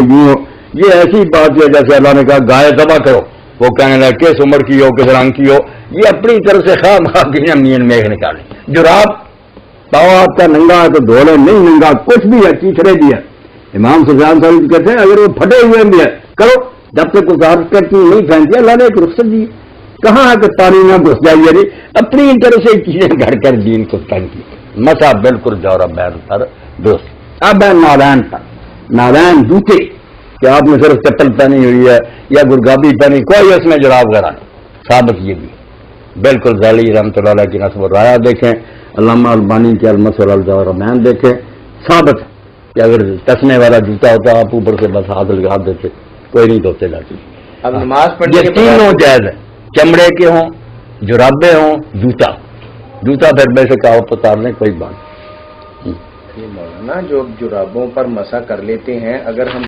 یوں ہو. یہ ایسی بات ہے جیسے اللہ نے کہا گائے ذبح کرو، وہ کہنے لگا کس عمر کی ہو کس رنگ کی ہو. یہ اپنی طرف سے خواہ مخواہ کی امین میغ نکالیں. جراب پاؤ آپ کا ننگا ہے تو دھولے، نہیں ننگا کچھ بھی ہے چیچڑے بھی ہے. امام سفیان صاحب کہتے ہیں اگر وہ پھٹے ہوئے بھی ہے کرو، جب تک گزارش کرتی نہیں پھینکتی. اللہ نے ایک رخصت دی، کہاں ہے کہ پانی نہ گھس جائیے. نہیں اپنی طرف سے چیزیں گھڑ کر دین کو تنگ کی. مسا بالکل جورا بین پر دوست. اب ہے نالین پر، نالین جوتے کہ آپ نے صرف چپل پہنی ہوئی ہے یا گرگابی پہنی، کوئی اس میں جراب وغیرہ نہیں. ثابت یہ بھی بالکل ذیلی رحمۃ اللہ علیہ کی نصب و رایا دیکھیں، علامہ البانی کے المسل الجوارمین دیکھیں، ثابت کہ اگر کسنے والا جوتا ہوتا آپ اوپر سے بس ہاتھ لگا دیتے، کوئی نہیں دھوتے جاتی. اب نماز پڑھنے یہ کے تینوں جائز ہے، چمڑے کے ہوں، جرابے ہوں، جوتا پھر میں سے کہاوت اتار لیں کوئی بات. یہ مولانا جو جرابوں پر مسح کر لیتے ہیں، اگر ہم